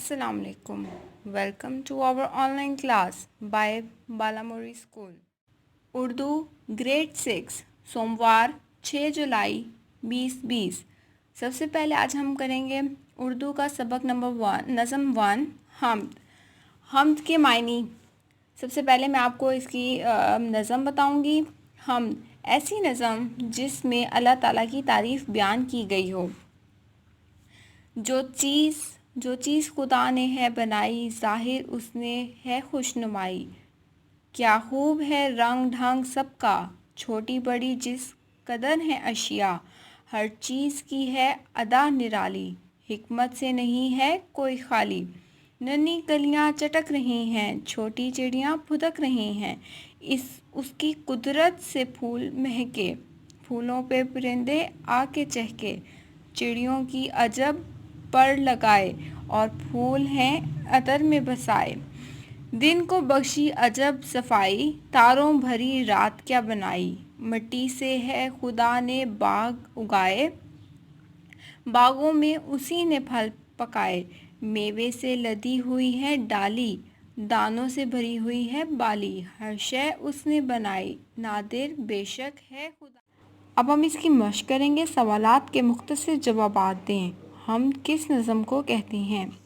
Assalamu alaikum. Welcome to our online class by Balamuri School. Urdu grade 6 सोमवार 6 जुलाई 2020। सबसे पहले आज हम करेंगे उर्दू का सबक नंबर 1 नज़म 1 हम्द के मायनी। सबसे पहले मैं आपको इसकी नज़म बताऊंगी। हम्द ऐसी नज़म जिसमें अल्लाह ताला की तारीफ़ बयान की गई हो। जो चीज़ खुदा ने है बनाई, ज़ाहिर उसने है खुशनुमाई। क्या खूब है रंग ढंग सबका, छोटी बड़ी जिस कदर है अशिया। हर चीज़ की है अदा निराली, हिकमत से नहीं है कोई खाली। नन्ही कलियां चटक रही हैं, छोटी चिड़ियां फुदक रही हैं। उसकी कुदरत से फूल महके, फूलों पे परिंदे आके चहके। चिड़ियों की अजब पर लगाए, और फूल हैं अतर में बसाए। दिन को बख्शी अजब सफाई, तारों भरी रात क्या बनाई। मिट्टी से है खुदा ने बाग उगाए, बागों में उसी ने फल पकाए। मेवे से लदी हुई है डाली, दानों से भरी हुई है बाली। हर शय उसने बनाई, नादिर बेशक है खुदा। अब हम इसकी मश्क करेंगे। सवालात के मुख्तसर जवाबात दें। हम किस नज़म को कहते हैं?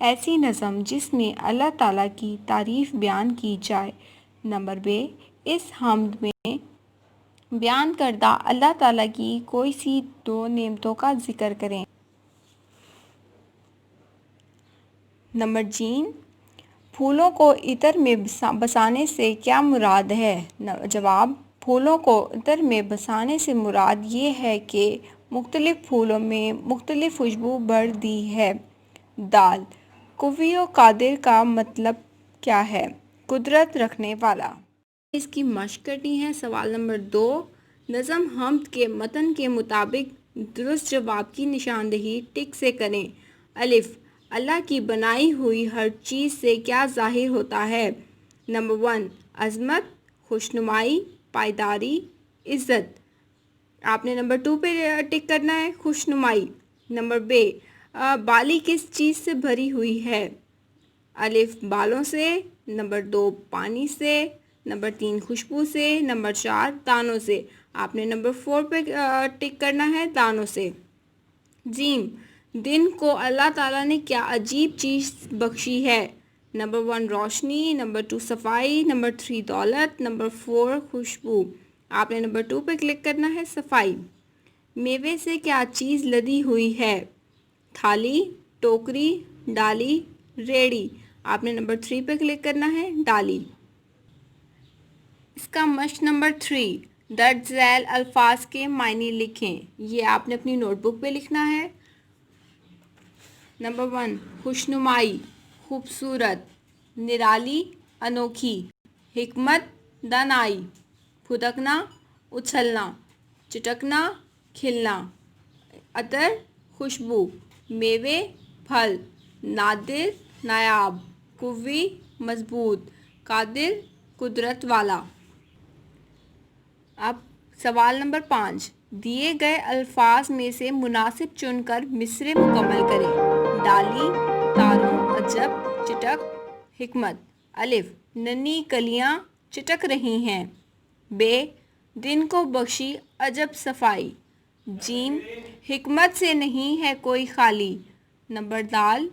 ऐसी नज़म जिसमें अल्लाह ताला की तारीफ़ बयान की जाए। नंबर बे, इस हम्द में बयान करदा अल्लाह ताला की कोई सी दो नेमतों का ज़िक्र करें। नंबर जीन, फूलों को इत्र में बसाने से क्या मुराद है? जवाब, फूलों को इत्र में बसाने से मुराद ये है कि मुख्तलिफ़ फूलों में मुख्तलिफ़ खुशबू भर दी है। दाल, कुव्वी व कादिर का मतलब क्या है? कुदरत रखने वाला। इसकी मश्क करनी है। सवाल नंबर 2, नज़म हम्द के मतन के मुताबिक दुरुस्त जवाब की निशानदेही टिक से करें। अलिफ, अल्लाह की बनाई हुई हर चीज़ से क्या ज़ाहिर होता है? नंबर 1, अज़मत, खुशनुमाई, पायदारी, इज़्ज़त। आपने नंबर 2 पे टिक करना है, खुशनुमाई। नंबर बे, बाली किस चीज़ से भरी हुई है? अलिफ, बालों से। नंबर 2, पानी से। नंबर 3, खुशबू से। नंबर 4, दानों से। आपने नंबर 4 पे टिक करना है, दानों से। जीम, दिन को अल्लाह ताला ने क्या अजीब चीज़ बख्शी है? नंबर 1, रोशनी। नंबर 2, सफाई। नंबर 3, दौलत। नंबर 4, खुशबू। आपने नंबर 2 पे क्लिक करना है, सफाई। मेवे से क्या चीज़ लदी हुई है? थाली, टोकरी, डाली, रेड़ी। आपने नंबर 3 पे क्लिक करना है, डाली। इसका मश्क नंबर 3, दर्ज झैल अल्फाज के मायने लिखें। ये आपने अपनी नोटबुक पे लिखना है। नंबर 1, खुशनुमाई, खूबसूरत। निराली, अनोखी। हिकमत, दानाई। फुदकना, उछलना। चिटकना, खिलना। अतर, खुशबू। मेवे, फल। नादिर, नायाब। कुव्वी, मजबूत। कादिर, कुदरत वाला। अब सवाल नंबर 5, दिए गए अल्फाज में से मुनासिब चुनकर मिसरे मुकम्मल करें। डाली, तारों, अजब, चिटक, हिकमत। अलिफ, नन्ही कलियां चिटक रही हैं। बे, दिन को बख्शी अजब सफाई। जीम, हिकमत से नहीं है कोई खाली। नंबर दाल,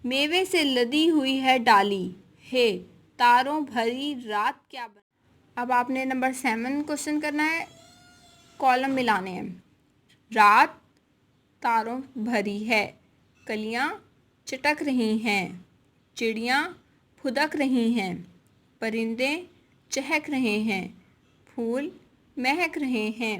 मेवे से लदी हुई है डाली। हे, तारों भरी रात क्या बना। अब आपने नंबर 7 क्वेश्चन करना है, कॉलम मिलाने हैं। रात तारों भरी है, कलियां चटक रही हैं, चिड़ियां फुदक रही हैं, परिंदे चहक रहे हैं, फूल महक रहे हैं।